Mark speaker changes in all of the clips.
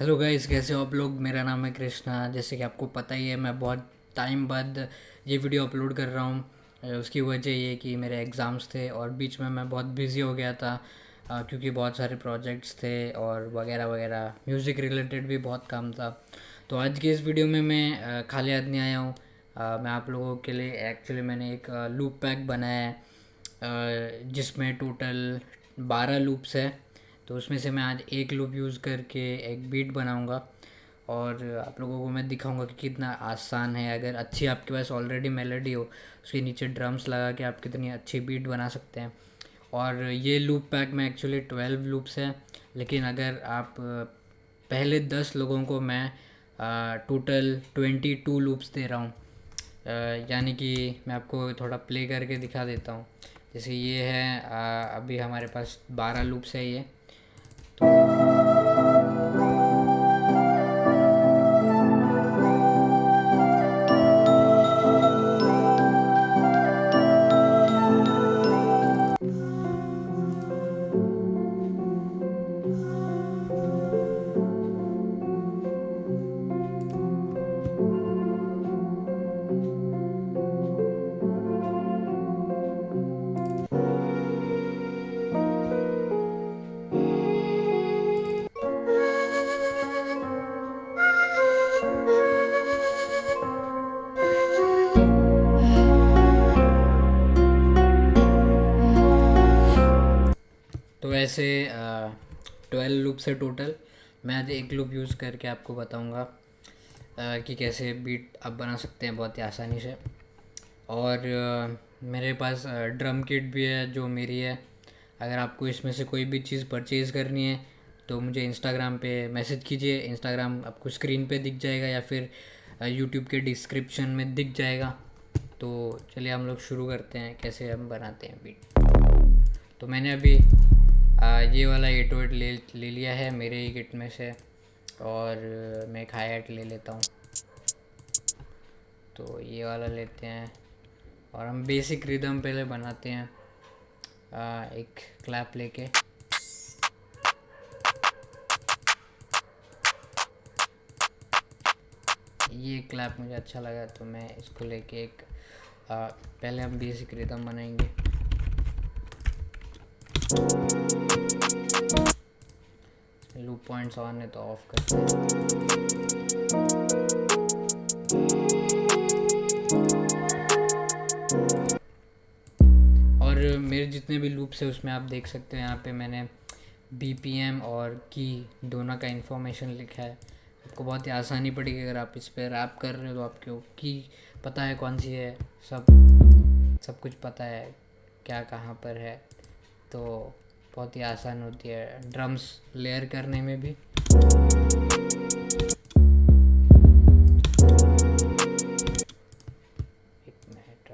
Speaker 1: Hello guys, कैसे हो आप लोग। मेरा नाम है कृष्णा। जैसे कि आपको पता ही है, मैं बहुत टाइम बाद ये वीडियो अपलोड कर रहा हूँ। उसकी वजह ये कि मेरे एग्ज़ाम्स थे और बीच में मैं बहुत बिज़ी हो गया था, क्योंकि बहुत सारे प्रोजेक्ट्स थे और वगैरह वगैरह, म्यूज़िक रिलेटेड भी बहुत काम था। तो आज की इस वीडियो में मैं खाली हाथ नहीं आया हूँ। मैं आप लोगों के लिए एक्चुअली मैंने एक लूप पैक बनाया है, जिसमें टोटल 12 लूप्स है। तो उसमें से मैं आज एक लूप यूज़ करके एक बीट बनाऊंगा और आप लोगों को मैं दिखाऊंगा कि कितना आसान है। अगर अच्छी आपके पास ऑलरेडी मेलोडी हो, उसके नीचे ड्रम्स लगा के आप कितनी अच्छी बीट बना सकते हैं। और ये लूप पैक में एक्चुअली 12 लूप्स हैं, लेकिन अगर आप पहले 10 लोगों को मैं टोटल 22 लूप्स दे रहा हूँ। यानी कि मैं आपको थोड़ा प्ले करके दिखा देता हूँ। जैसे ये है, अभी हमारे पास 12 लूप्स है ये। तो ऐसे 12 लूप्स है टोटल। मैं आज एक लूप यूज़ करके आपको बताऊंगा कि कैसे बीट आप बना सकते हैं बहुत ही आसानी से। और मेरे पास ड्रम किट भी है जो मेरी है। अगर आपको इसमें से कोई भी चीज़ परचेज़ करनी है तो मुझे इंस्टाग्राम पे मैसेज कीजिए। इंस्टाग्राम आपको स्क्रीन पे दिख जाएगा या फिर यूट्यूब के डिस्क्रिप्शन में दिख जाएगा। तो चलिए हम लोग शुरू करते हैं कैसे हम बनाते हैं बीट। तो मैंने अभी ये वाला 808 ले लिया है मेरे ही किट में से, और मैं एक हाई हैट ले लेता हूँ। तो ये वाला लेते हैं और हम बेसिक रिदम पहले बनाते हैं। एक क्लैप लेके, ये क्लैप मुझे अच्छा लगा तो मैं इसको लेके एक पहले हम बेसिक रिदम बनाएंगे। लूप पॉइंट्स ऑन है तो ऑफ करते हैं। और मेरे जितने भी लूप्स है उसमें आप देख सकते हैं, यहाँ पे मैंने बीपीएम और की दोनों का इन्फॉर्मेशन लिखा है। आपको बहुत ही आसानी पड़ेगी अगर आप इस पर रैप कर रहे हो तो आपको की पता है कौन सी है, सब कुछ पता है क्या कहाँ पर है। तो बहुत ही आसान होती है ड्रम्स लेयर करने में भी। एक मिनट,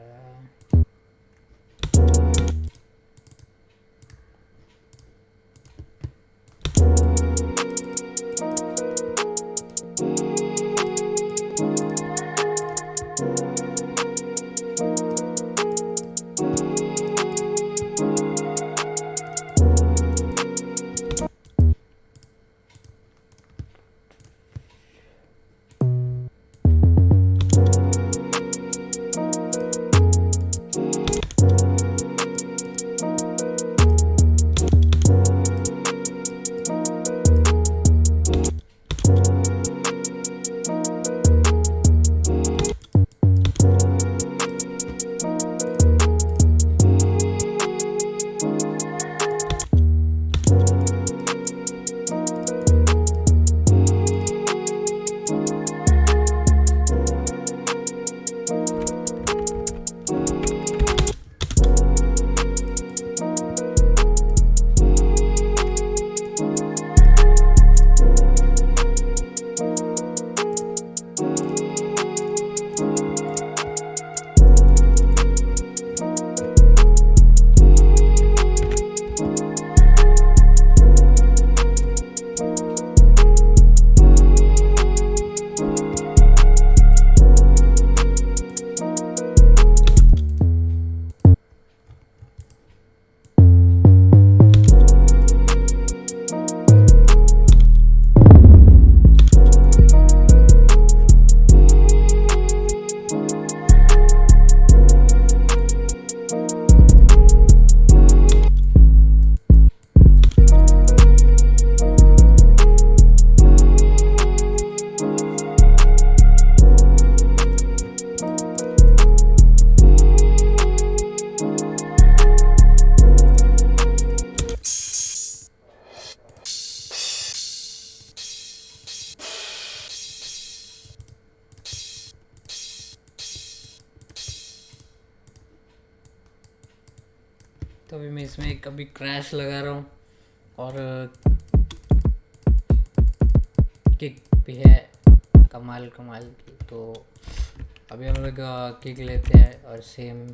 Speaker 1: इसमें एक अभी क्रैश लगा रहा हूँ और किक भी है कमाल की। तो अभी हम लोग किक लेते हैं और सेम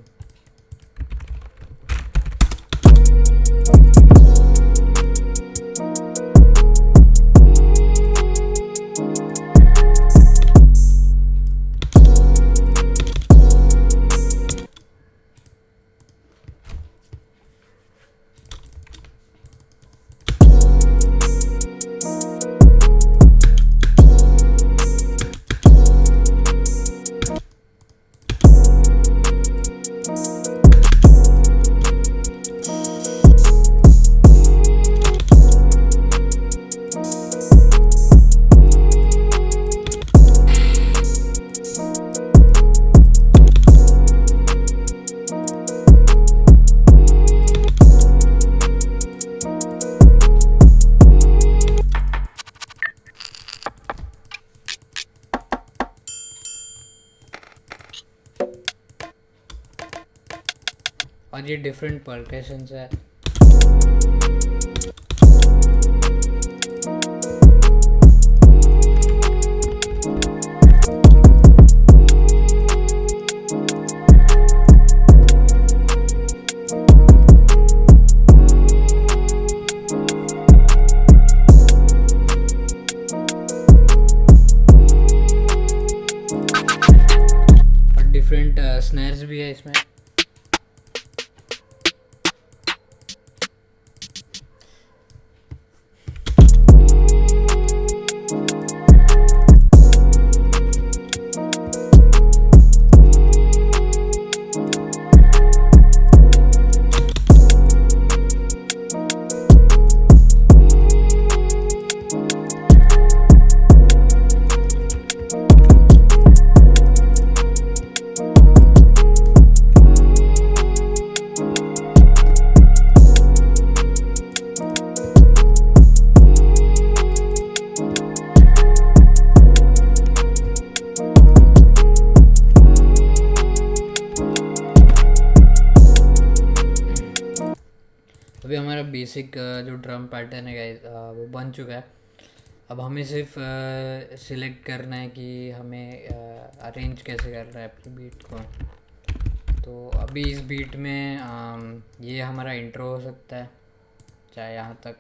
Speaker 1: और ये डिफरेंट परकशंस है। और डिफरेंट स्नैर्स भी है इसमें। अभी हमारा बेसिक जो ड्रम पैटर्न है गाइस वो बन चुका है। अब हमें सिर्फ सिलेक्ट करना है कि हमें अरेंज कैसे करना है अपनी बीट को। तो अभी इस बीट में ये हमारा इंट्रो हो सकता है, चाहे यहाँ तक।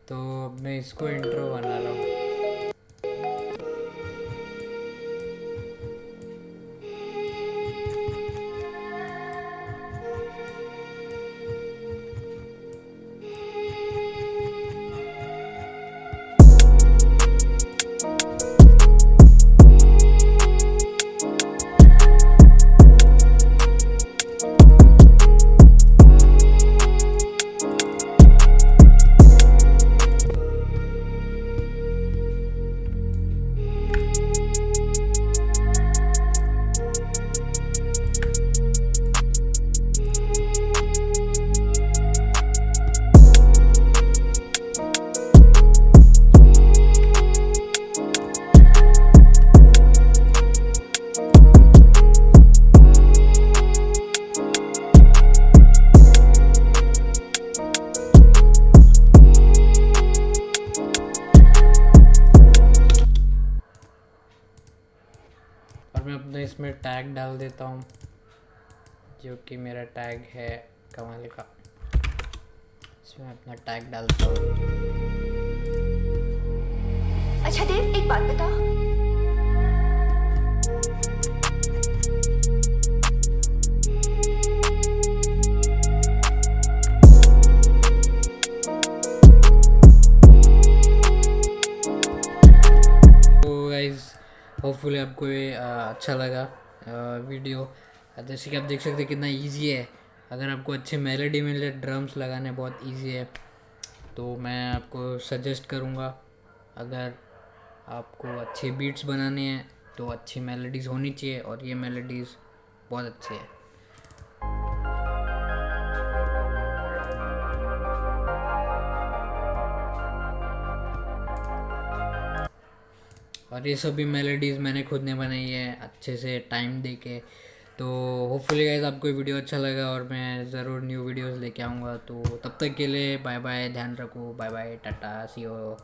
Speaker 1: तो अब मैं इसको इंट्रो बना रहा हूँ। और मैं अपने इसमें टैग डाल देता हूँ, जो कि मेरा टैग है कमाल का। इसमें अपना टैग डालता हूँ।
Speaker 2: अच्छा देव, एक बात बता।
Speaker 1: तो गाइज होपफुली आपको ये अच्छा लगा वीडियो। जैसे कि आप देख सकते हैं कितना इजी है। अगर आपको अच्छे मेलोडी मिले, ड्रम्स लगाने बहुत इजी है। तो मैं आपको सजेस्ट करूँगा, अगर आपको अच्छे बीट्स बनाने हैं तो अच्छी मेलोडीज़ होनी चाहिए, और ये मेलोडीज़ बहुत अच्छी है। और ये सभी मेलोडीज़ मैंने खुद ने बनाई है अच्छे से टाइम दे के। तो होपफुली गाइस आपको ये वीडियो अच्छा लगा, और मैं ज़रूर न्यू वीडियोस लेके आऊँगा। तो तब तक के लिए बाय बाय, ध्यान रखो, बाय बाय, टाटा, सी यू।